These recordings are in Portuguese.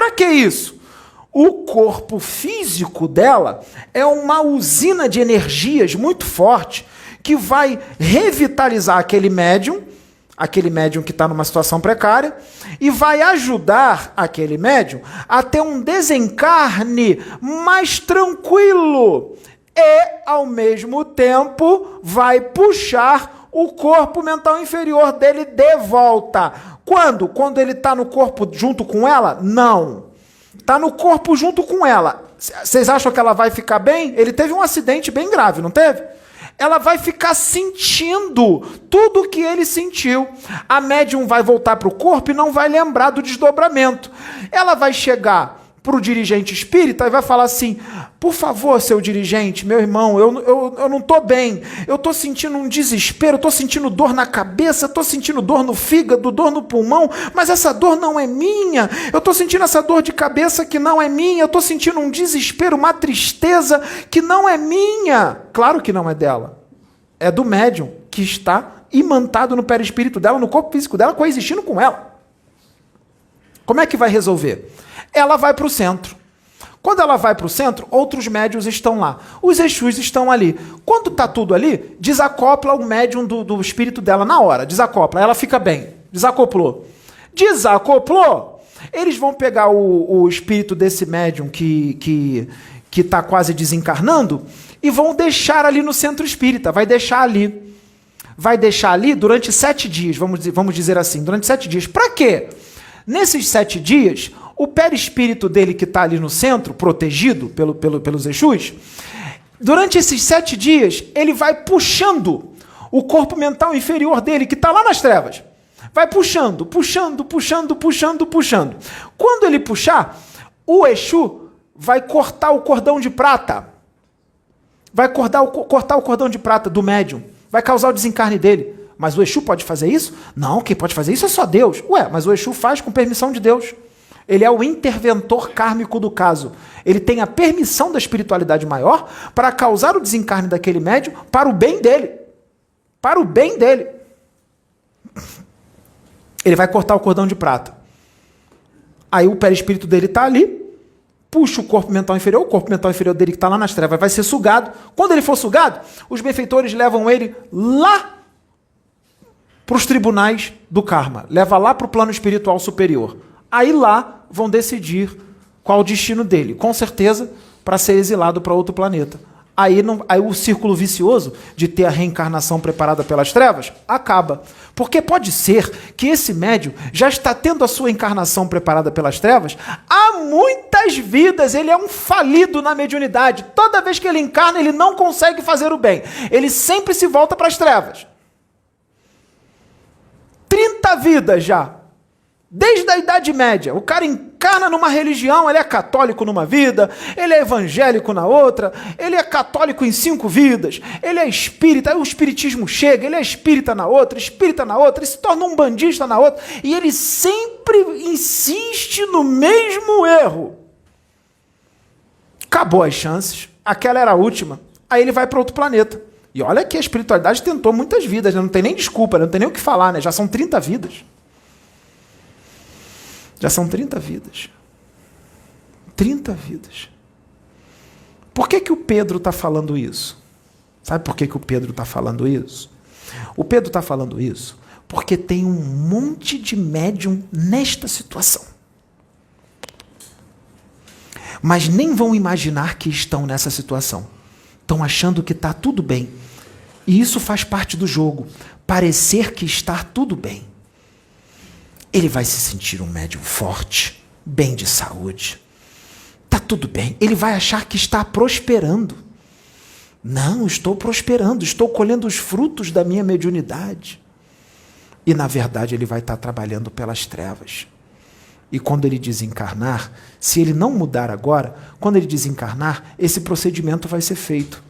Para que isso? O corpo físico dela é uma usina de energias muito forte que vai revitalizar aquele médium que está numa situação precária, e vai ajudar aquele médium a ter um desencarne mais tranquilo e, ao mesmo tempo, vai puxar o corpo mental inferior dele de volta. Quando? Quando ele está no corpo junto com ela? Não. Está no corpo junto com ela. Vocês acham que ela vai ficar bem? Ele teve um acidente bem grave, não teve? Ela vai ficar sentindo tudo o que ele sentiu. A médium vai voltar para o corpo e não vai lembrar do desdobramento. Ela vai chegar para o dirigente espírita e vai falar assim: por favor, seu dirigente, meu irmão, eu não estou bem, eu estou sentindo um desespero, estou sentindo dor na cabeça, estou sentindo dor no fígado, dor no pulmão, mas essa dor não é minha, eu estou sentindo essa dor de cabeça que não é minha, eu estou sentindo um desespero, uma tristeza que não é minha. Claro que não é dela, é do médium que está imantado no perispírito dela, no corpo físico dela, coexistindo com ela. Como é que vai resolver? Ela vai para o centro. Quando ela vai para o centro, outros médiuns estão lá. Os Exus estão ali. Quando está tudo ali, desacopla o médium do espírito dela na hora. Desacopla, ela fica bem. Desacoplou. Desacoplou, eles vão pegar o espírito desse médium que está quase desencarnando e vão deixar ali no centro espírita. Vai deixar ali. Vai deixar ali durante 7 dias, vamos dizer assim. Durante 7 dias. Para quê? Nesses 7 dias, o perispírito dele que está ali no centro, protegido pelos Exus, durante esses 7 dias, ele vai puxando o corpo mental inferior dele, que está lá nas trevas. Vai puxando. Quando ele puxar, o Exu vai cortar o cordão de prata. Vai cortar o cordão de prata do médium. Vai causar o desencarne dele. Mas o Exu pode fazer isso? Não, quem pode fazer isso é só Deus. Ué, mas o Exu faz com permissão de Deus. Ele é o interventor kármico do caso. Ele tem a permissão da espiritualidade maior para causar o desencarne daquele médium para o bem dele. Para o bem dele. Ele vai cortar o cordão de prata. Aí o perispírito dele está ali, puxa o corpo mental inferior, o corpo mental inferior dele que está lá nas trevas vai ser sugado. Quando ele for sugado, os benfeitores levam ele lá para os tribunais do karma. Leva lá para o plano espiritual superior. Aí lá vão decidir qual o destino dele. Com certeza, para ser exilado para outro planeta. Aí o círculo vicioso de ter a reencarnação preparada pelas trevas acaba. Porque pode ser que esse médium já está tendo a sua encarnação preparada pelas trevas há muitas vidas. Ele é um falido na mediunidade. Toda vez que ele encarna, ele não consegue fazer o bem. Ele sempre se volta para as trevas. 30 vidas já. Desde a Idade Média, o cara encarna numa religião, ele é católico numa vida, ele é evangélico na outra, ele é católico em 5 vidas, ele é espírita, aí o espiritismo chega, ele é espírita na outra, ele se torna um bandista na outra, e ele sempre insiste no mesmo erro. Acabou as chances, aquela era a última, aí ele vai para outro planeta. E olha que a espiritualidade tentou muitas vidas, né? Não tem nem desculpa, não tem nem o que falar, né? Já são 30 vidas. Já são 30 vidas. 30 vidas. Por que o Pedro está falando isso? Sabe por que o Pedro está falando isso? O Pedro está falando isso porque tem um monte de médium nesta situação. Mas nem vão imaginar que estão nessa situação. Estão achando que está tudo bem. E isso faz parte do jogo. Parecer que está tudo bem. Ele vai se sentir um médium forte, bem de saúde. Está tudo bem. Ele vai achar que está prosperando. Não, estou prosperando, estou colhendo os frutos da minha mediunidade. E, na verdade, ele vai estar trabalhando pelas trevas. E quando ele desencarnar, se ele não mudar agora, quando ele desencarnar, esse procedimento vai ser feito.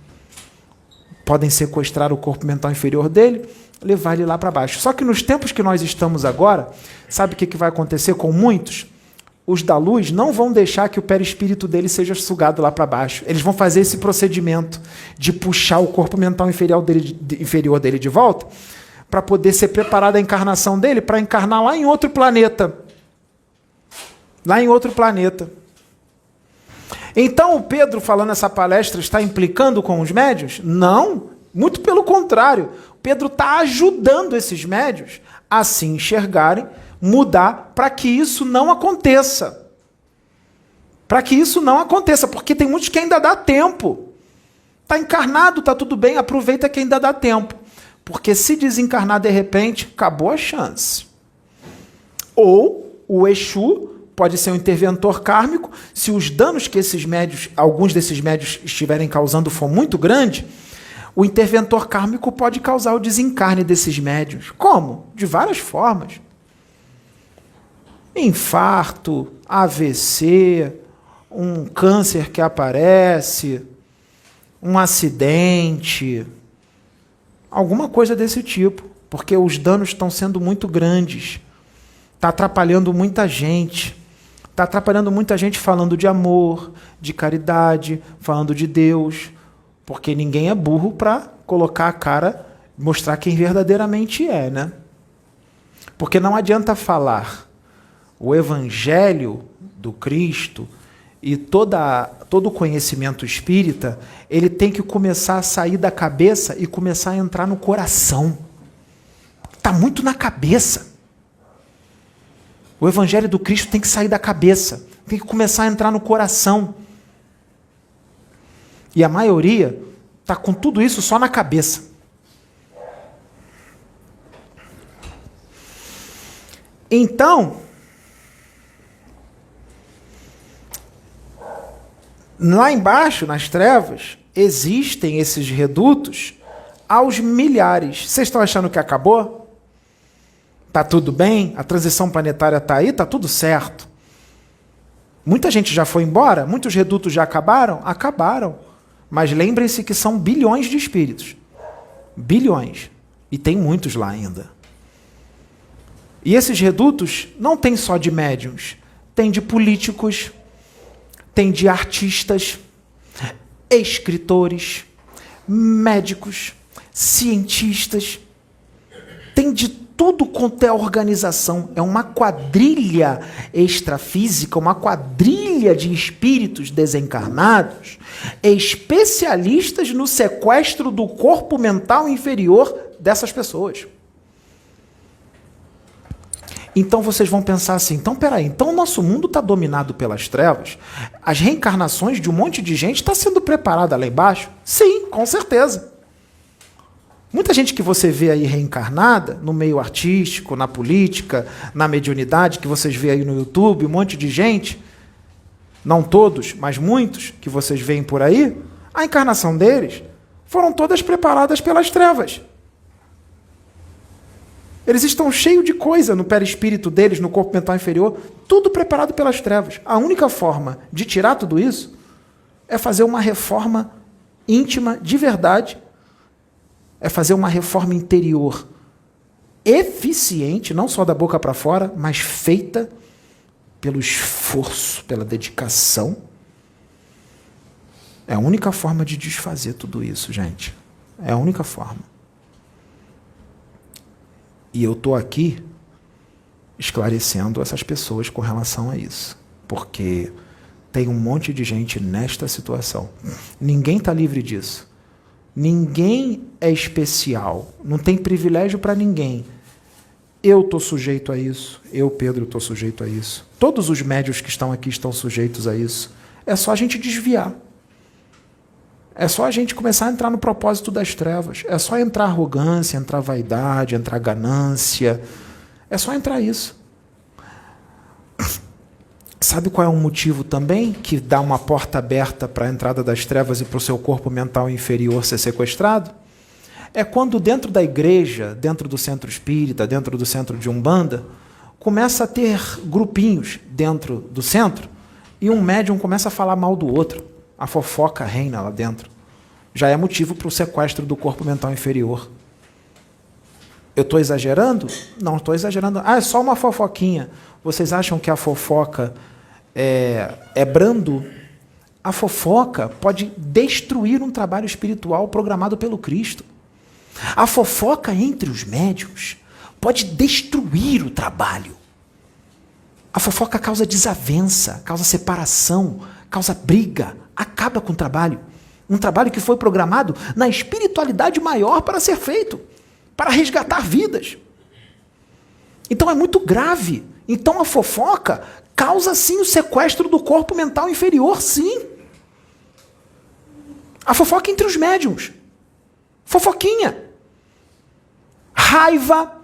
Podem sequestrar o corpo mental inferior dele, levar ele lá para baixo. Só que nos tempos que nós estamos agora, sabe o que vai acontecer com muitos? Os da luz não vão deixar que o perispírito dele seja sugado lá para baixo. Eles vão fazer esse procedimento de puxar o corpo mental inferior dele de volta para poder ser preparada a encarnação dele para encarnar lá em outro planeta. lá em outro planeta. Então o Pedro, falando essa palestra, está implicando com os médiuns? Não, muito pelo contrário. Pedro está ajudando esses médiuns a se enxergarem, mudar, para que isso não aconteça. Para que isso não aconteça, porque tem muitos que ainda dá tempo. Está encarnado, está tudo bem, aproveita que ainda dá tempo. Porque se desencarnar de repente, acabou a chance. Ou o Exu pode ser um interventor kármico, se os danos que esses médios, alguns desses médios estiverem causando for muito grande, o interventor kármico pode causar o desencarne desses médios. Como? De várias formas. Infarto, AVC, um câncer que aparece, um acidente, alguma coisa desse tipo, porque os danos estão sendo muito grandes. Está atrapalhando muita gente. Está atrapalhando muita gente falando de amor, de caridade, falando de Deus, porque ninguém é burro para colocar a cara, mostrar quem verdadeiramente é, né? Porque não adianta falar o Evangelho do Cristo e todo o conhecimento espírita, ele tem que começar a sair da cabeça e começar a entrar no coração. Está muito na cabeça. O Evangelho do Cristo tem que sair da cabeça, tem que começar a entrar no coração. E a maioria está com tudo isso só na cabeça. Então, lá embaixo, nas trevas, existem esses redutos aos milhares. Vocês estão achando que acabou? Está tudo bem? A transição planetária está aí? Está tudo certo. Muita gente já foi embora? Muitos redutos já acabaram? Acabaram. Mas lembrem-se que são bilhões de espíritos. Bilhões. E tem muitos lá ainda. E esses redutos não tem só de médiuns. Tem de políticos, tem de artistas, escritores, médicos, cientistas. Tem de tudo quanto é organização, é uma quadrilha extrafísica, uma quadrilha de espíritos desencarnados, especialistas no sequestro do corpo mental inferior dessas pessoas. Então vocês vão pensar assim, então peraí, então o nosso mundo está dominado pelas trevas? As reencarnações de um monte de gente está sendo preparada lá embaixo? Sim, com certeza. Muita gente que você vê aí reencarnada, no meio artístico, na política, na mediunidade, que vocês vê aí no YouTube, um monte de gente, não todos, mas muitos que vocês veem por aí, a encarnação deles foram todas preparadas pelas trevas. Eles estão cheios de coisa no perispírito deles, no corpo mental inferior, tudo preparado pelas trevas. A única forma de tirar tudo isso é fazer uma reforma íntima, de verdade, é fazer uma reforma interior eficiente, não só da boca para fora, mas feita pelo esforço, pela dedicação. É a única forma de desfazer tudo isso, gente. É a única forma. E eu estou aqui esclarecendo essas pessoas com relação a isso. Porque tem um monte de gente nesta situação. Ninguém está livre disso. Ninguém é especial, não tem privilégio para ninguém. Eu estou sujeito a isso, eu, Pedro, estou sujeito a isso. Todos os médios que estão aqui estão sujeitos a isso. É só a gente desviar. É só a gente começar a entrar no propósito das trevas. É só entrar arrogância, entrar vaidade, entrar ganância. É só entrar isso. Sabe qual é um motivo também que dá uma porta aberta para a entrada das trevas e para o seu corpo mental inferior ser sequestrado? É quando dentro da igreja, dentro do centro espírita, dentro do centro de Umbanda, começa a ter grupinhos dentro do centro e um médium começa a falar mal do outro. A fofoca reina lá dentro. Já é motivo para o sequestro do corpo mental inferior. Eu estou exagerando? Não estou exagerando. Ah, é só uma fofoquinha. Vocês acham que a fofoca é brando? A fofoca pode destruir um trabalho espiritual programado pelo Cristo. A fofoca entre os médiuns pode destruir o trabalho. A fofoca causa desavença, causa separação, causa briga, acaba com o trabalho. Um trabalho que foi programado na espiritualidade maior para ser feito, para resgatar vidas. Então é muito grave. Então a fofoca causa sim o sequestro do corpo mental inferior, sim. A fofoca entre os médiuns. Fofoquinha. Raiva.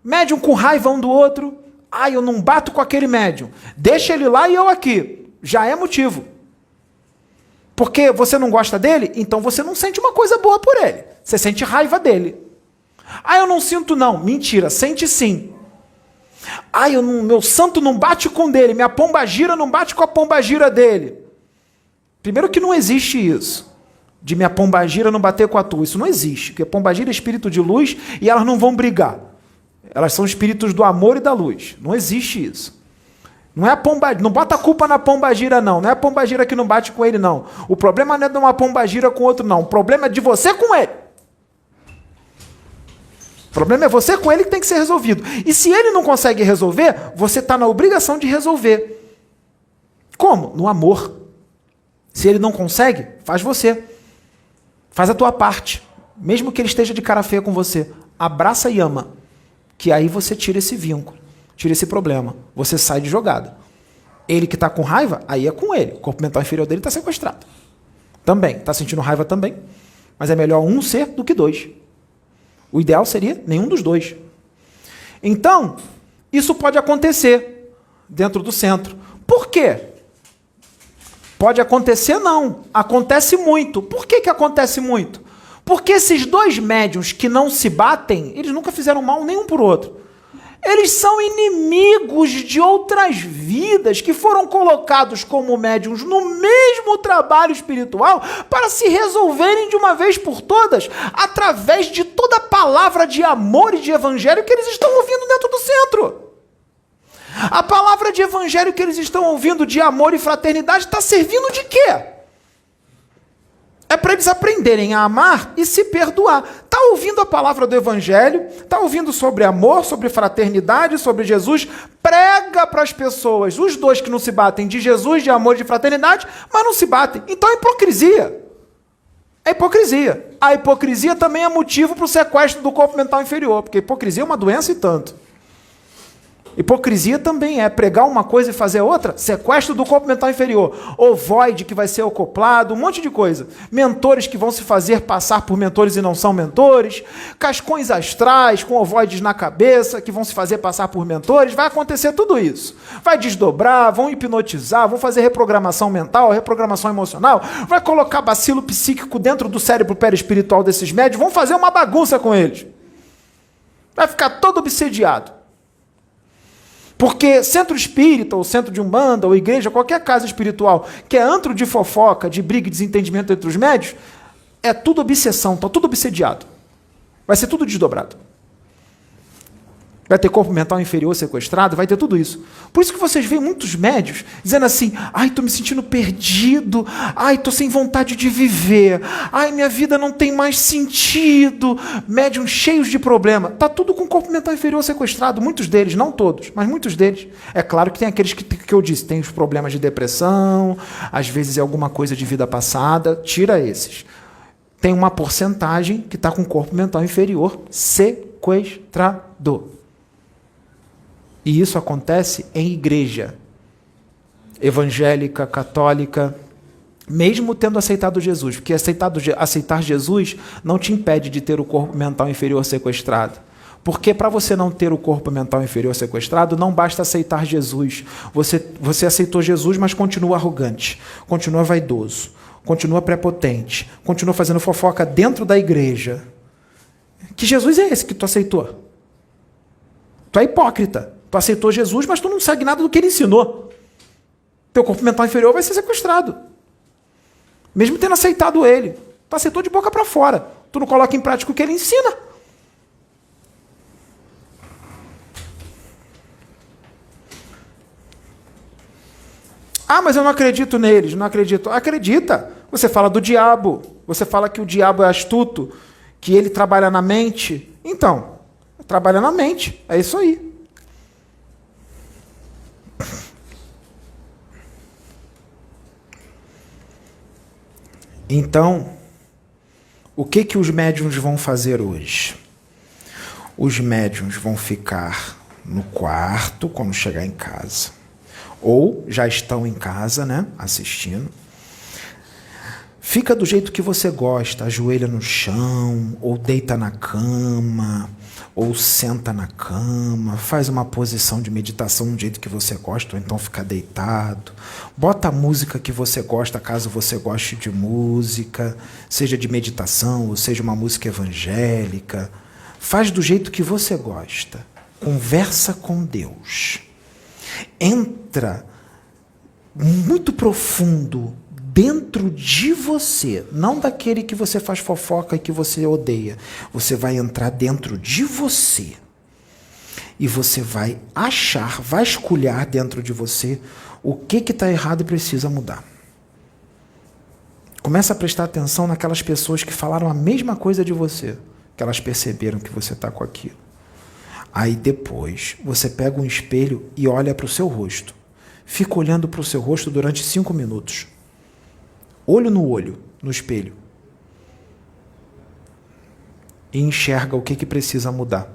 Médium com raiva um do outro. Ah, eu não bato com aquele médium. Deixa ele lá e eu aqui. Já é motivo. Porque você não gosta dele, então você não sente uma coisa boa por ele. Você sente raiva dele. Ah, eu não sinto não. Mentira, sente sim. Ah, meu santo não bate com dele, minha pombagira não bate com a pombagira dele. Primeiro que não existe isso. De minha pombagira não bater com a tua. Isso não existe. Porque a pombagira é espírito de luz e elas não vão brigar. Elas são espíritos do amor e da luz. Não existe isso. Não é a pombagira, não bota a culpa na pombagira, não. Não é a pombagira que não bate com ele, não. O problema não é de uma pombagira com outro, não. O problema é de você com ele. O problema é você com ele que tem que ser resolvido. E se ele não consegue resolver, você está na obrigação de resolver. Como? No amor. Se ele não consegue, faz você. Faz a tua parte. Mesmo que ele esteja de cara feia com você. Abraça e ama. Que aí você tira esse vínculo. Tira esse problema. Você sai de jogada. Ele que está com raiva, aí é com ele. O corpo mental inferior dele está sequestrado. Também. Está sentindo raiva também. Mas é melhor um ser do que dois. O ideal seria nenhum dos dois. Então, isso pode acontecer dentro do centro. Por quê? Pode acontecer não. Acontece muito. Por que acontece muito? Porque esses dois médiuns que não se batem, eles nunca fizeram mal nenhum por outro. Eles são inimigos de outras vidas que foram colocados como médiuns no mesmo trabalho espiritual para se resolverem de uma vez por todas através de toda a palavra de amor e de evangelho que eles estão ouvindo dentro do centro. A palavra de evangelho que eles estão ouvindo de amor e fraternidade está servindo de quê? É para eles aprenderem a amar e se perdoar. Está ouvindo a palavra do evangelho, está ouvindo sobre amor, sobre fraternidade, sobre Jesus, prega para as pessoas, os dois que não se batem, de Jesus, de amor e de fraternidade, mas não se batem. Então é hipocrisia. É hipocrisia. A hipocrisia também é motivo para o sequestro do corpo mental inferior, porque hipocrisia é uma doença e tanto. Hipocrisia também é pregar uma coisa e fazer outra. Sequestro do corpo mental inferior. Ovoide que vai ser acoplado, um monte de coisa. Mentores que vão se fazer passar por mentores e não são mentores. Cascões astrais com ovoides na cabeça que vão se fazer passar por mentores. Vai acontecer tudo isso. Vai desdobrar, vão hipnotizar, vão fazer reprogramação mental, reprogramação emocional. Vai colocar bacilo psíquico dentro do cérebro perispiritual desses médios. Vão fazer uma bagunça com eles. Vai ficar todo obsediado. Porque centro espírita, ou centro de umbanda, ou igreja, qualquer casa espiritual, que é antro de fofoca, de briga e desentendimento entre os médios, é tudo obsessão, está tudo obsediado. Vai ser tudo desdobrado. Vai ter corpo mental inferior sequestrado, vai ter tudo isso. Por isso que vocês veem muitos médios dizendo assim, ai, estou me sentindo perdido, ai, estou sem vontade de viver, ai, minha vida não tem mais sentido, médiums cheios de problema. Está tudo com corpo mental inferior sequestrado, muitos deles, não todos, mas muitos deles. É claro que tem aqueles que eu disse, tem os problemas de depressão, às vezes é alguma coisa de vida passada, tira esses. Tem uma porcentagem que está com corpo mental inferior sequestrado. E isso acontece em igreja evangélica, católica, mesmo tendo aceitado Jesus, porque aceitar Jesus não te impede de ter o corpo mental inferior sequestrado. Porque para você não ter o corpo mental inferior sequestrado, não basta aceitar Jesus. Você aceitou Jesus, mas continua arrogante, continua vaidoso, continua prepotente, continua fazendo fofoca dentro da igreja. Que Jesus é esse que tu aceitou? Tu é hipócrita. Tu aceitou Jesus, mas tu não segue nada do que ele ensinou. Teu corpo mental inferior vai ser sequestrado. Mesmo tendo aceitado ele. Tu aceitou de boca para fora. Tu não coloca em prática o que ele ensina. Ah, mas eu não acredito neles, não acredito. Acredita. Você fala do diabo. Você fala que o diabo é astuto, que ele trabalha na mente. Então, trabalha na mente. É isso aí. Então, o que os médiuns vão fazer hoje? Os médiuns vão ficar no quarto quando chegar em casa. Ou já estão em casa, né, assistindo. Fica do jeito que você gosta, ajoelha no chão, ou deita na cama, ou senta na cama, faz uma posição de meditação do jeito que você gosta, ou então fica deitado. Bota a música que você gosta, caso você goste de música, seja de meditação, ou seja uma música evangélica. Faz do jeito que você gosta. Conversa com Deus. Entra muito profundo dentro de você, não daquele que você faz fofoca e que você odeia. Você vai entrar dentro de você e você vai achar, vasculhar dentro de você o que está errado e precisa mudar. Começa a prestar atenção naquelas pessoas que falaram a mesma coisa de você, que elas perceberam que você está com aquilo. Aí depois você pega um espelho e olha para o seu rosto. Fica olhando para o seu rosto durante 5 minutos. Olho no olho, no espelho. E enxerga o que precisa mudar.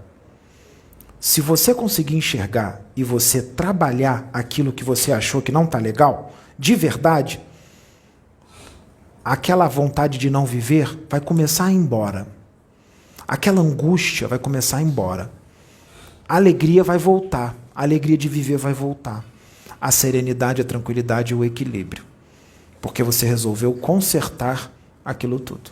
Se você conseguir enxergar e você trabalhar aquilo que você achou que não está legal, de verdade, aquela vontade de não viver vai começar a ir embora. Aquela angústia vai começar a ir embora. A alegria vai voltar. A alegria de viver vai voltar. A serenidade, a tranquilidade e o equilíbrio. Porque você resolveu consertar aquilo tudo.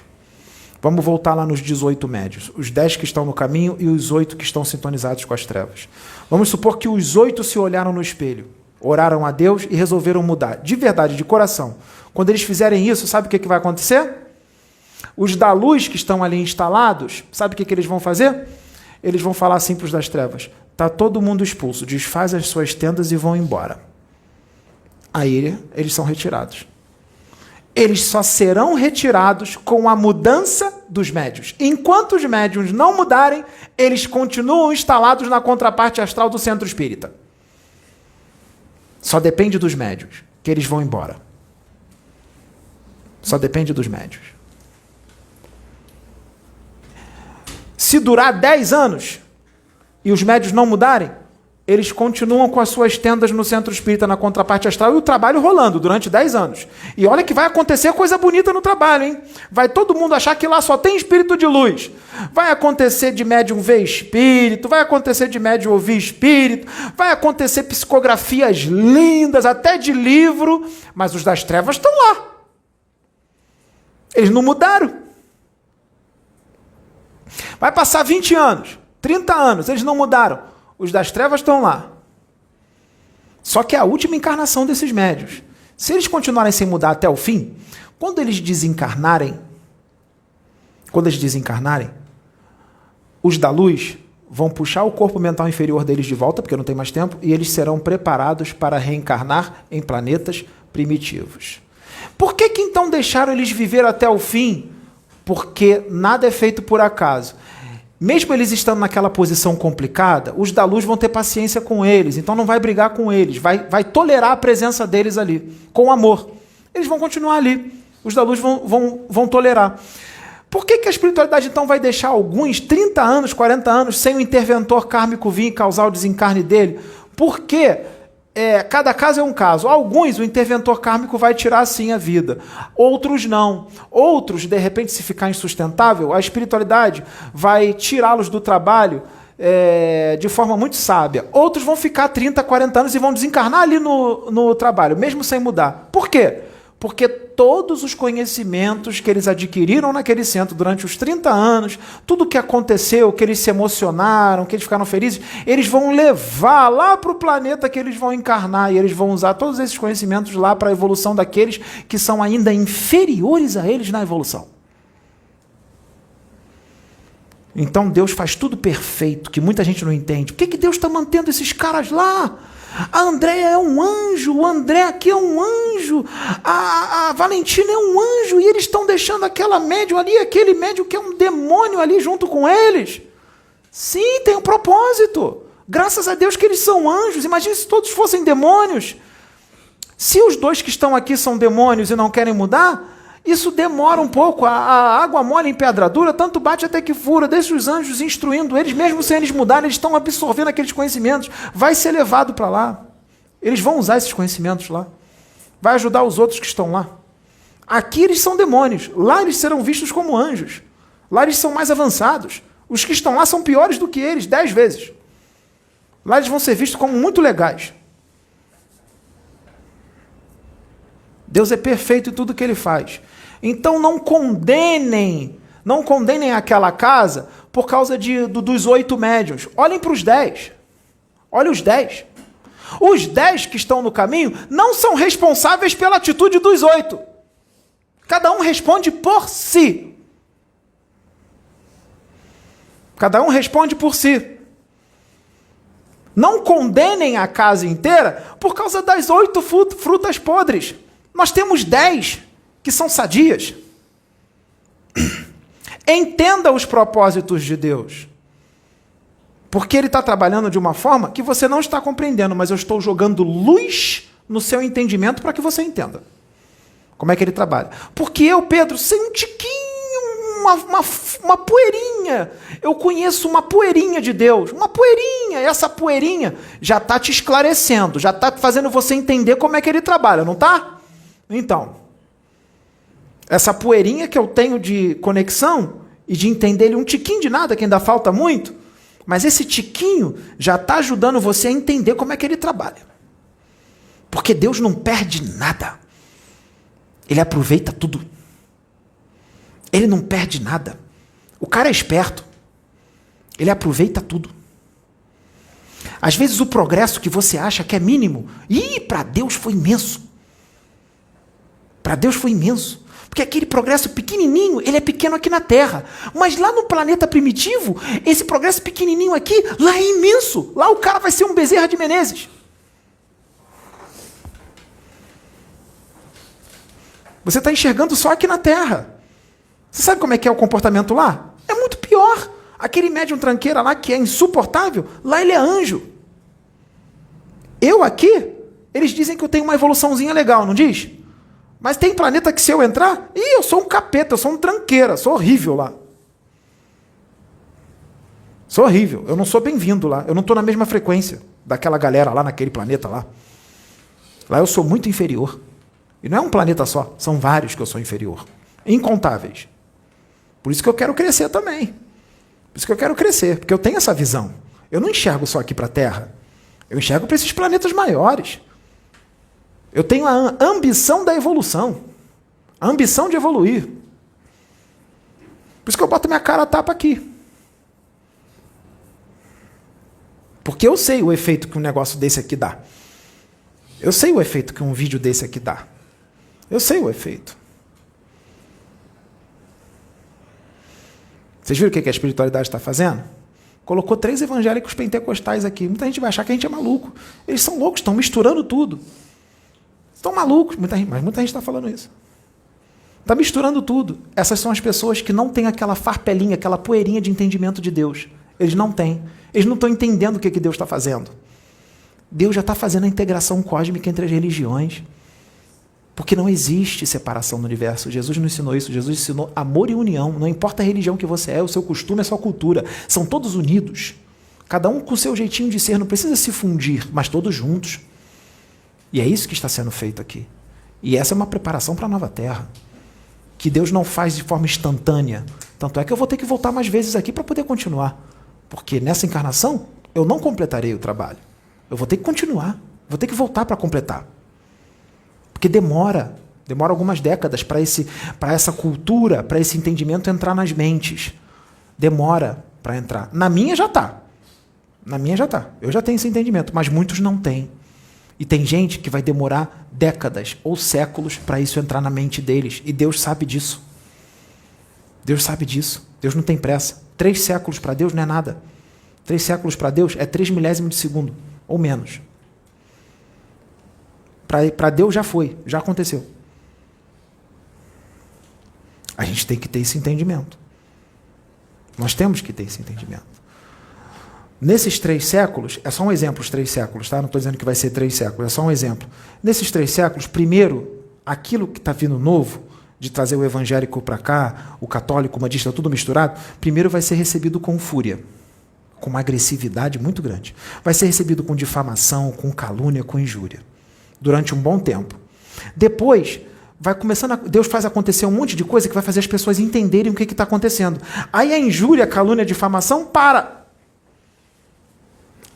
Vamos voltar lá nos 18 médios. Os 10 que estão no caminho e os 8 que estão sintonizados com as trevas. Vamos supor que os 8 se olharam no espelho, oraram a Deus e resolveram mudar. De verdade, de coração. Quando eles fizerem isso, sabe o que vai acontecer? Os da luz que estão ali instalados, sabe o que eles vão fazer? Eles vão falar assim para os das trevas. Está todo mundo expulso, desfaz as suas tendas e vão embora. Aí eles são retirados. Eles só serão retirados com a mudança dos médiuns. Enquanto os médiuns não mudarem, eles continuam instalados na contraparte astral do centro espírita. Só depende dos médiuns, que eles vão embora. Só depende dos médiuns. Se durar 10 anos e os médiuns não mudarem, eles continuam com as suas tendas no centro espírita, na contraparte astral, e o trabalho rolando durante 10 anos. E olha que vai acontecer coisa bonita no trabalho, hein? Vai todo mundo achar que lá só tem espírito de luz. Vai acontecer de médium ver espírito, vai acontecer de médium ouvir espírito, vai acontecer psicografias lindas, até de livro, mas os das trevas estão lá. Eles não mudaram. Vai passar 20 anos, 30 anos, eles não mudaram. Os das trevas estão lá. Só que é a última encarnação desses médios. Se eles continuarem sem mudar até o fim, quando eles desencarnarem, os da luz vão puxar o corpo mental inferior deles de volta, porque não tem mais tempo, e eles serão preparados para reencarnar em planetas primitivos. Por que então deixaram eles viver até o fim? Porque nada é feito por acaso. Mesmo eles estando naquela posição complicada, os da luz vão ter paciência com eles, então não vai brigar com eles, vai tolerar a presença deles ali, com amor. Eles vão continuar ali, os da luz vão tolerar. Por que a espiritualidade então vai deixar alguns 30 anos, 40 anos, sem o interventor kármico vir e causar o desencarne dele? Porque cada caso é um caso. Alguns o interventor kármico vai tirar sim a vida, outros não. Outros, de repente, se ficar insustentável, a espiritualidade vai tirá-los do trabalho de forma muito sábia. Outros vão ficar 30, 40 anos e vão desencarnar ali no trabalho, mesmo sem mudar. Por quê? Porque todos os conhecimentos que eles adquiriram naquele centro durante os 30 anos, tudo que aconteceu, que eles se emocionaram, que eles ficaram felizes, eles vão levar lá para o planeta que eles vão encarnar e eles vão usar todos esses conhecimentos lá para a evolução daqueles que são ainda inferiores a eles na evolução. Então Deus faz tudo perfeito, que muita gente não entende. Por que Deus está mantendo esses caras lá? A Andréia é um anjo, o André aqui é um anjo, a Valentina é um anjo, e eles estão deixando aquela médium ali, aquele médium que é um demônio ali junto com eles. Sim, tem um propósito. Graças a Deus que eles são anjos. Imagine se todos fossem demônios. Se os 2 que estão aqui são demônios e não querem mudar, Isso demora um pouco. A água mole em pedra dura, tanto bate até que fura. Deixa os anjos instruindo eles, mesmo sem eles mudarem, eles estão absorvendo aqueles conhecimentos. Vai ser levado para lá. Eles vão usar esses conhecimentos lá. Vai ajudar os outros que estão lá. Aqui eles são demônios. Lá eles serão vistos como anjos. Lá eles são mais avançados. Os que estão lá são piores do que eles, 10 vezes. Lá eles vão ser vistos como muito legais. Deus é perfeito em tudo que ele faz. Então não condenem aquela casa por causa dos 8 médiuns. Olhem para os 10. Olhem os 10. Os 10 que estão no caminho não são responsáveis pela atitude dos 8. Cada um responde por si. Cada um responde por si. Não condenem a casa inteira por causa das 8 frutas podres. Nós temos 10 que são sadias. Entenda os propósitos de Deus. Porque Ele está trabalhando de uma forma que você não está compreendendo, mas eu estou jogando luz no seu entendimento para que você entenda. Como é que Ele trabalha? Porque eu, Pedro, sem um tiquinho, uma poeirinha, eu conheço uma poeirinha de Deus, uma poeirinha, essa poeirinha já está te esclarecendo, já está fazendo você entender como é que Ele trabalha, não está? Então, essa poeirinha que eu tenho de conexão e de entender ele um tiquinho de nada, que ainda falta muito, mas esse tiquinho já está ajudando você a entender como é que ele trabalha. Porque Deus não perde nada. Ele aproveita tudo. Ele não perde nada. O cara é esperto. Ele aproveita tudo. Às vezes o progresso que você acha que é mínimo, para Deus foi imenso. Para Deus foi imenso. Porque aquele progresso pequenininho, ele é pequeno aqui na Terra. Mas lá no planeta primitivo, esse progresso pequenininho aqui, lá é imenso. Lá o cara vai ser um Bezerra de Menezes. Você está enxergando só aqui na Terra. Você sabe como é que é o comportamento lá? É muito pior. Aquele médium tranqueira lá, que é insuportável, lá ele é anjo. Eu aqui, eles dizem que eu tenho uma evoluçãozinha legal, não diz? Mas tem planeta que se eu entrar, eu sou um capeta, eu sou um tranqueira, sou horrível lá. Sou horrível, eu não sou bem-vindo lá, eu não estou na mesma frequência daquela galera lá naquele planeta lá. Lá eu sou muito inferior. E não é um planeta só, são vários que eu sou inferior. Incontáveis. Por isso que eu quero crescer também. Por isso que eu quero crescer, porque eu tenho essa visão. Eu não enxergo só aqui para a Terra, eu enxergo para esses planetas maiores. Eu tenho a ambição da evolução. A ambição de evoluir. Por isso que eu boto minha cara a tapa aqui. Porque eu sei o efeito que um negócio desse aqui dá. Eu sei o efeito que um vídeo desse aqui dá. Eu sei o efeito. Vocês viram o que a espiritualidade está fazendo? Colocou 3 evangélicos pentecostais aqui. Muita gente vai achar que a gente é maluco. Eles são loucos, estão misturando tudo. Estão malucos, mas muita gente está falando isso. Está misturando tudo. Essas são as pessoas que não têm aquela farpelinha, aquela poeirinha de entendimento de Deus. Eles não têm. Eles não estão entendendo o que Deus está fazendo. Deus já está fazendo a integração cósmica entre as religiões. Porque não existe separação no universo. Jesus não ensinou isso. Jesus ensinou amor e união. Não importa a religião que você é, o seu costume, a sua cultura. São todos unidos. Cada um com o seu jeitinho de ser. Não precisa se fundir, mas todos juntos. E é isso que está sendo feito aqui. E essa é uma preparação para a nova terra. Que Deus não faz de forma instantânea. Tanto é que eu vou ter que voltar mais vezes aqui para poder continuar. Porque nessa encarnação, eu não completarei o trabalho. Eu vou ter que continuar. Vou ter que voltar para completar. Porque demora algumas décadas para essa cultura, para esse entendimento entrar nas mentes. Demora para entrar. Na minha já está. Na minha já está. Eu já tenho esse entendimento, mas muitos não têm. E tem gente que vai demorar décadas ou séculos para isso entrar na mente deles. E Deus sabe disso. Deus sabe disso. Deus não tem pressa. 3 séculos para Deus não é nada. 3 séculos para Deus é 3 milésimos de segundo, ou menos. Para Deus já foi, já aconteceu. A gente tem que ter esse entendimento. Nós temos que ter esse entendimento. Nesses 3 séculos, é só um exemplo, os 3 séculos, tá? Não estou dizendo que vai ser 3 séculos, é só um exemplo. Nesses 3 séculos, primeiro, aquilo que está vindo novo de trazer o evangélico para cá, o católico, o umbandista, tudo misturado, primeiro vai ser recebido com fúria, com uma agressividade muito grande. Vai ser recebido com difamação, com calúnia, com injúria, durante um bom tempo. Depois, vai começando Deus faz acontecer um monte de coisa que vai fazer as pessoas entenderem o que está acontecendo. Aí a injúria, a calúnia, a difamação para.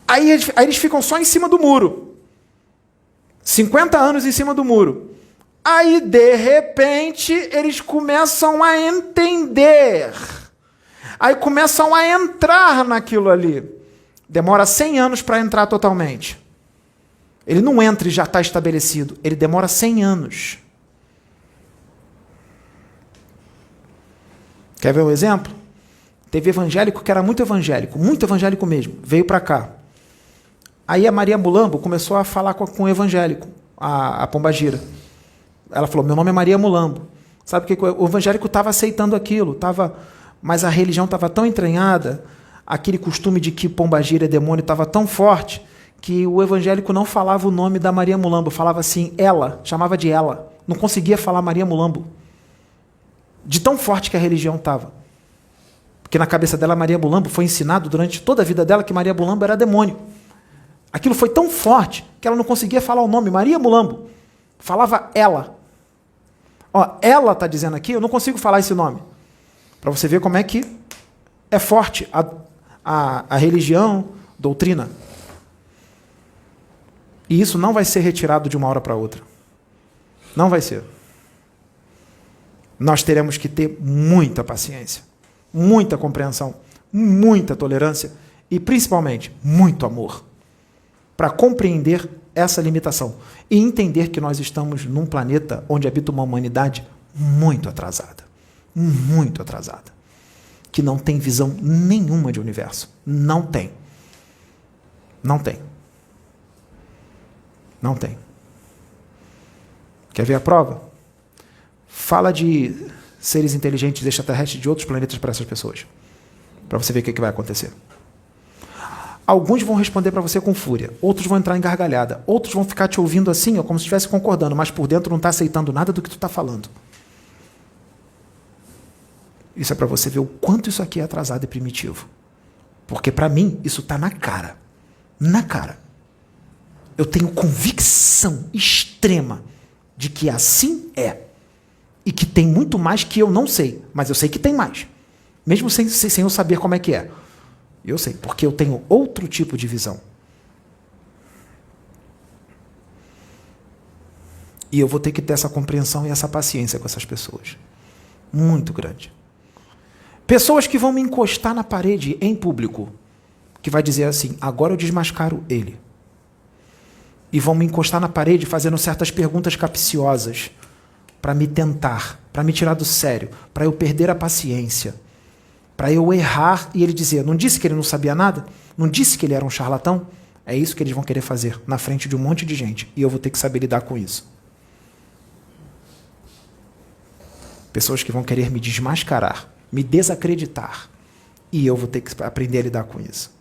Aí eles ficam só em cima do muro. 50 anos em cima do muro. Aí, de repente, eles começam a entender. Aí começam a entrar naquilo ali. Demora 100 anos para entrar totalmente. Ele não entra e já está estabelecido. Ele demora 100 anos. Quer ver um exemplo? Teve evangélico que era muito evangélico mesmo. Veio para cá. Aí a Maria Mulambo começou a falar com o evangélico, a Pombagira. Ela falou, meu nome é Maria Mulambo. Sabe o que o evangélico estava aceitando aquilo, mas a religião estava tão entranhada, aquele costume de que Pombagira é demônio estava tão forte, que o evangélico não falava o nome da Maria Mulambo, falava assim, ela, chamava de ela. Não conseguia falar Maria Mulambo. De tão forte que a religião estava. Porque na cabeça dela, Maria Mulambo foi ensinado durante toda a vida dela que Maria Mulambo era demônio. Aquilo foi tão forte que ela não conseguia falar o nome, Maria Mulambo. Falava ela. Ó, ela está dizendo aqui, eu não consigo falar esse nome. Para você ver como é que é forte a religião, doutrina. E isso não vai ser retirado de uma hora para outra. Não vai ser. Nós teremos que ter muita paciência, muita compreensão, muita tolerância e, principalmente, muito amor para compreender essa limitação e entender que nós estamos num planeta onde habita uma humanidade muito atrasada, que não tem visão nenhuma de universo. Não tem. Não tem. Não tem. Quer ver a prova? Fala de seres inteligentes extraterrestres de outros planetas para essas pessoas. Para você ver o que vai acontecer. Alguns vão responder para você com fúria, outros vão entrar em gargalhada, outros vão ficar te ouvindo assim, ó, como se estivesse concordando, mas por dentro não está aceitando nada do que tu está falando. Isso é para você ver o quanto isso aqui é atrasado e primitivo. Porque para mim isso está na cara. Na cara. Eu tenho convicção extrema de que assim é. E que tem muito mais que eu não sei, mas eu sei que tem mais. Mesmo sem eu saber como é que é. Eu sei, porque eu tenho outro tipo de visão. E eu vou ter que ter essa compreensão e essa paciência com essas pessoas. Muito grande. Pessoas que vão me encostar na parede em público, que vai dizer assim, agora eu desmascaro ele. E vão me encostar na parede fazendo certas perguntas capciosas para me tentar, para me tirar do sério, para eu perder a paciência. Para eu errar e ele dizer, não disse que ele não sabia nada? Não disse que ele era um charlatão? É isso que eles vão querer fazer na frente de um monte de gente. E eu vou ter que saber lidar com isso. Pessoas que vão querer me desmascarar, me desacreditar. E eu vou ter que aprender a lidar com isso.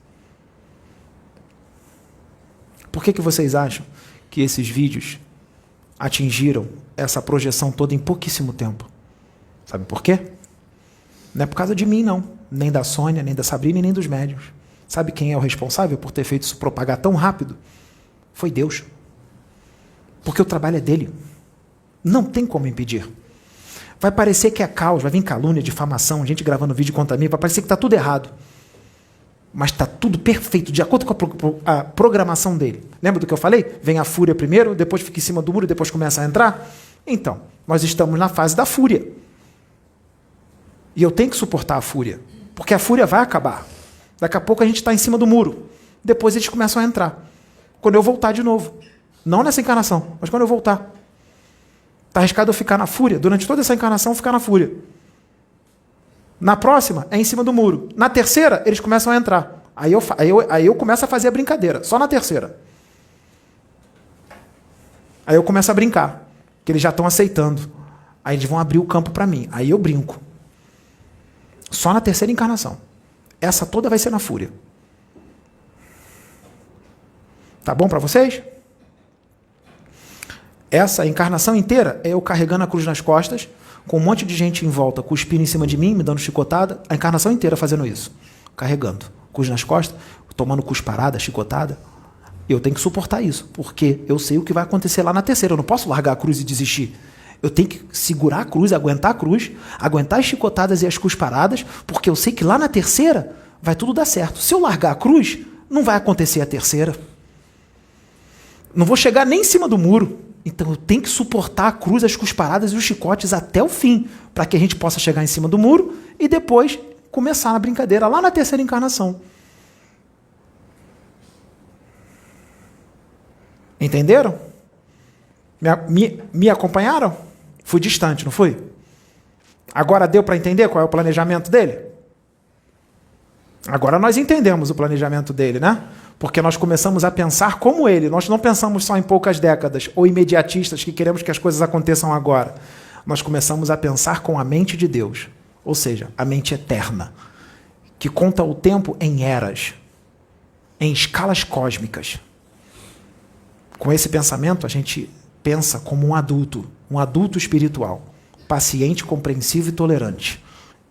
Por que vocês acham que esses vídeos atingiram essa projeção toda em pouquíssimo tempo? Sabe por quê? Não é por causa de mim, não. Nem da Sônia, nem da Sabrina, nem dos médiuns. Sabe quem é o responsável por ter feito isso propagar tão rápido? Foi Deus. Porque o trabalho é dele. Não tem como impedir. Vai parecer que é caos, vai vir calúnia, difamação, gente gravando vídeo contra mim, vai parecer que está tudo errado. Mas está tudo perfeito, de acordo com a programação dele. Lembra do que eu falei? Vem a fúria primeiro, depois fica em cima do muro, depois começa a entrar? Então, nós estamos na fase da fúria. E eu tenho que suportar a fúria, porque a fúria vai acabar. Daqui a pouco a gente está em cima do muro. Depois eles começam a entrar. Quando eu voltar de novo. Não nessa encarnação, mas quando eu voltar. Está arriscado eu ficar na fúria, durante toda essa encarnação, ficar na fúria. Na próxima, é em cima do muro. Na terceira, eles começam a entrar. Aí eu começo a fazer a brincadeira, só na terceira. Aí eu começo a brincar, que eles já estão aceitando. Aí eles vão abrir o campo para mim. Aí eu brinco. Só na terceira encarnação. Essa toda vai ser na fúria. Tá bom para vocês? Essa encarnação inteira é eu carregando a cruz nas costas, com um monte de gente em volta, cuspindo em cima de mim, me dando chicotada, a encarnação inteira fazendo isso, carregando, cruz nas costas, tomando cusparada, chicotada. Eu tenho que suportar isso, porque eu sei o que vai acontecer lá na terceira. Eu não posso largar a cruz e desistir. Eu tenho que segurar a cruz, aguentar as chicotadas e as cusparadas, porque eu sei que lá na terceira vai tudo dar certo. Se eu largar a cruz, não vai acontecer a terceira. Não vou chegar nem em cima do muro. Então eu tenho que suportar a cruz, as cusparadas e os chicotes até o fim, para que a gente possa chegar em cima do muro e depois começar a brincadeira lá na terceira encarnação. Entenderam? Me acompanharam? Fui distante, não fui? Agora deu para entender qual é o planejamento dele? Agora nós entendemos o planejamento dele, né? Porque nós começamos a pensar como ele. Nós não pensamos só em poucas décadas, ou imediatistas que queremos que as coisas aconteçam agora. Nós começamos a pensar com a mente de Deus, ou seja, a mente eterna, que conta o tempo em eras, em escalas cósmicas. Com esse pensamento, a gente pensa como um adulto espiritual, paciente, compreensivo e tolerante,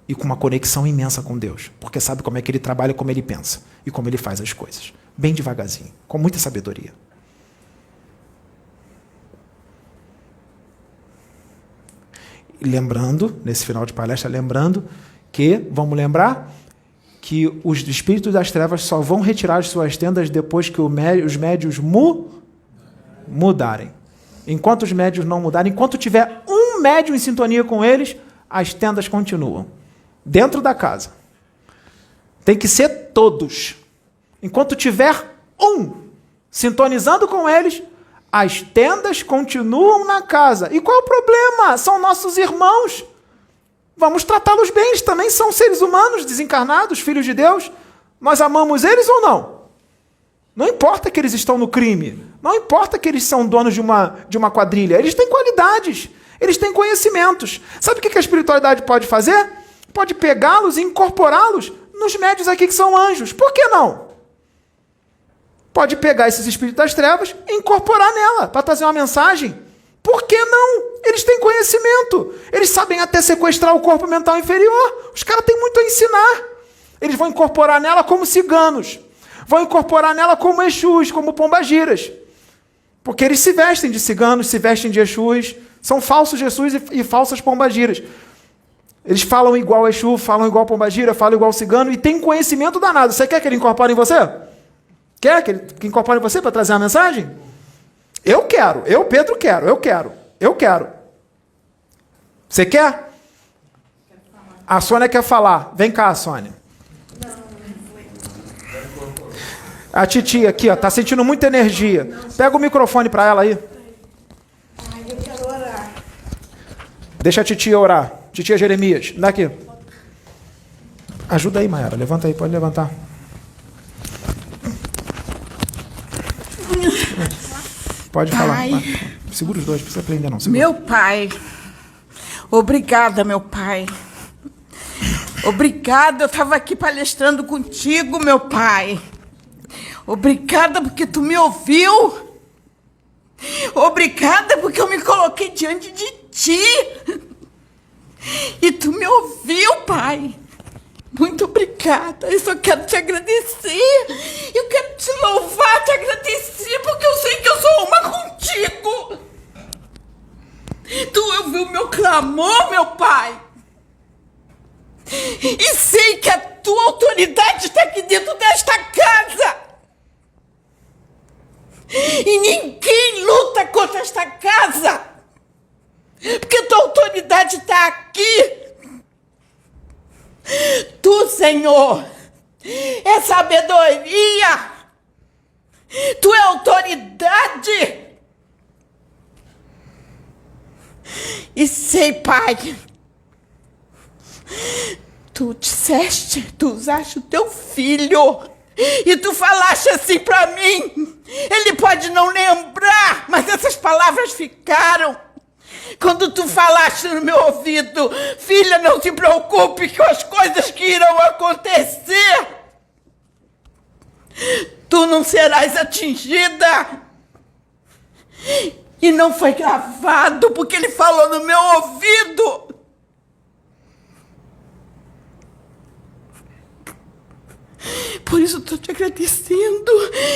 e com uma conexão imensa com Deus, porque sabe como é que ele trabalha, como ele pensa e como ele faz as coisas. Bem devagarzinho, com muita sabedoria. E lembrando, nesse final de palestra, vamos lembrar que os espíritos das trevas só vão retirar as suas tendas depois que os médios mudarem. Enquanto os médios não mudarem, enquanto tiver um médium em sintonia com eles, as tendas continuam. Dentro da casa. Tem que ser todos. Enquanto tiver um sintonizando com eles, as tendas continuam na casa. E qual é o problema? São nossos irmãos. Vamos tratá-los bem. Eles também são seres humanos, desencarnados, filhos de Deus. Nós amamos eles ou não? Não importa que eles estão no crime. Não importa que eles são donos de uma quadrilha. Eles têm qualidades. Eles têm conhecimentos. Sabe o que a espiritualidade pode fazer? Pode pegá-los e incorporá-los nos médios aqui que são anjos. Por que não? Pode pegar esses espíritos das trevas e incorporar nela, para trazer uma mensagem. Por que não? Eles têm conhecimento. Eles sabem até sequestrar o corpo mental inferior. Os caras têm muito a ensinar. Eles vão incorporar nela como ciganos. Vão incorporar nela como Exus, como pombagiras. Porque eles se vestem de ciganos, se vestem de Exus. São falsos Exus e falsas pombagiras. Eles falam igual Exu, falam igual pombagira, falam igual cigano e têm conhecimento danado. Você quer que ele incorpore em você? Quer que ele incorpore em você para trazer a mensagem? Eu quero. Eu, Pedro, quero. Eu quero. Você quer? A Sônia quer falar. Vem cá, Sônia. A titia aqui, ó, tá sentindo muita energia. Pega o microfone para ela aí. Ai, eu quero orar. Deixa a titia orar. Titia Jeremias, dá aqui. Ajuda aí, Mayara. Levanta aí, pode levantar. Pode falar. Segura os dois, não precisa prender não. Segura. Meu pai, obrigada, meu pai. Obrigada, eu estava aqui palestrando contigo, meu pai. Obrigada porque tu me ouviu. Obrigada porque eu me coloquei diante de ti. E tu me ouviu, pai. Muito obrigada. Eu só quero te agradecer. Eu quero te louvar, te agradecer, porque eu sei que eu sou uma contigo. Tu ouviu o meu clamor, meu pai. E sei que a tua autoridade está aqui dentro desta casa. E ninguém luta contra esta casa. Porque a tua autoridade está aqui. Tu, Senhor, é sabedoria. Tu é autoridade. E sei, Pai, tu disseste, tu usaste o teu filho. E tu falaste assim para mim. Ele pode não lembrar, mas essas palavras ficaram. Quando tu falaste no meu ouvido, filha, não se preocupe com as coisas que irão acontecer. Tu não serás atingida. E não foi gravado, porque ele falou no meu ouvido. Por isso eu estou te agradecendo.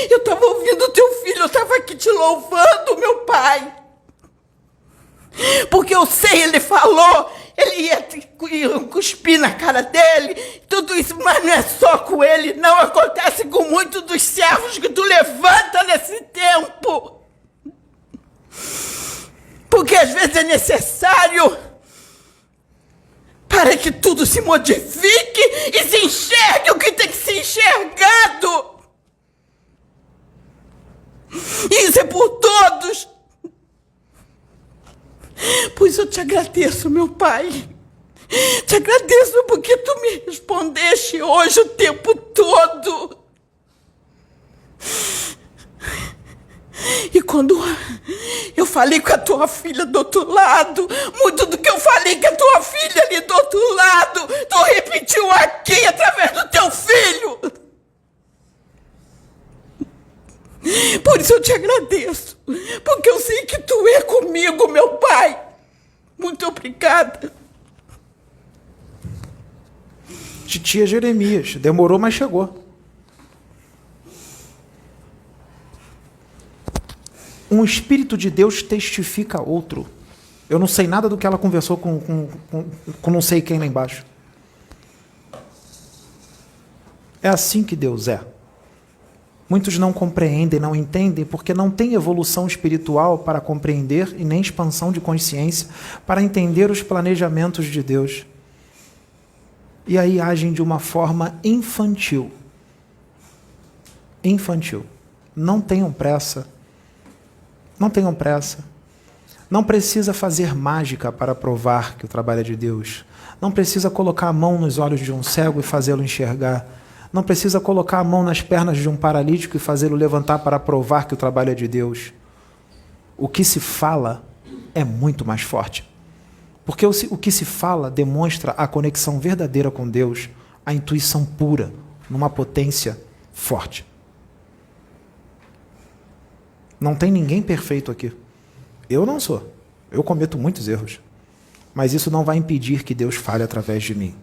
Eu estava ouvindo o teu filho, eu estava aqui te louvando, meu pai. Porque eu sei, ele falou, ele ia cuspir na cara dele, tudo isso, mas não é só com ele, não, acontece com muitos dos servos que tu levanta nesse tempo. Porque às vezes é necessário para que tudo se modifique e se enxergue o que tem que ser enxergado. Isso é por todos. Pois eu te agradeço, meu pai. Te agradeço porque tu me respondeste hoje o tempo todo. E quando eu falei com a tua filha do outro lado, muito do que eu falei com a tua filha ali do outro lado, tu repetiu aqui através do teu filho. Por isso eu te agradeço, porque eu sei que tu é comigo, meu pai. Muito obrigada. Titia Jeremias, demorou, mas chegou. Um Espírito de Deus testifica outro. Eu não sei nada do que ela conversou com não sei quem lá embaixo. É assim que Deus é. Muitos não compreendem, não entendem, porque não tem evolução espiritual para compreender e nem expansão de consciência para entender os planejamentos de Deus. E aí agem de uma forma infantil. Infantil. Não tenham pressa. Não tenham pressa. Não precisa fazer mágica para provar que o trabalho é de Deus. Não precisa colocar a mão nos olhos de um cego e fazê-lo enxergar. Não precisa colocar a mão nas pernas de um paralítico e fazê-lo levantar para provar que o trabalho é de Deus. O que se fala é muito mais forte. Porque o que se fala demonstra a conexão verdadeira com Deus, a intuição pura, numa potência forte. Não tem ninguém perfeito aqui. Eu não sou. Eu cometo muitos erros. Mas isso não vai impedir que Deus fale através de mim.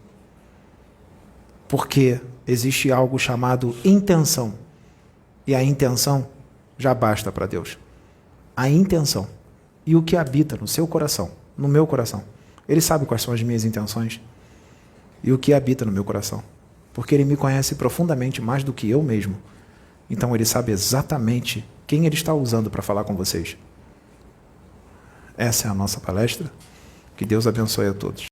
Porque existe algo chamado intenção. E a intenção já basta para Deus. A intenção. E o que habita no seu coração, no meu coração. Ele sabe quais são as minhas intenções. E o que habita no meu coração. Porque Ele me conhece profundamente mais do que eu mesmo. Então Ele sabe exatamente quem Ele está usando para falar com vocês. Essa é a nossa palestra. Que Deus abençoe a todos.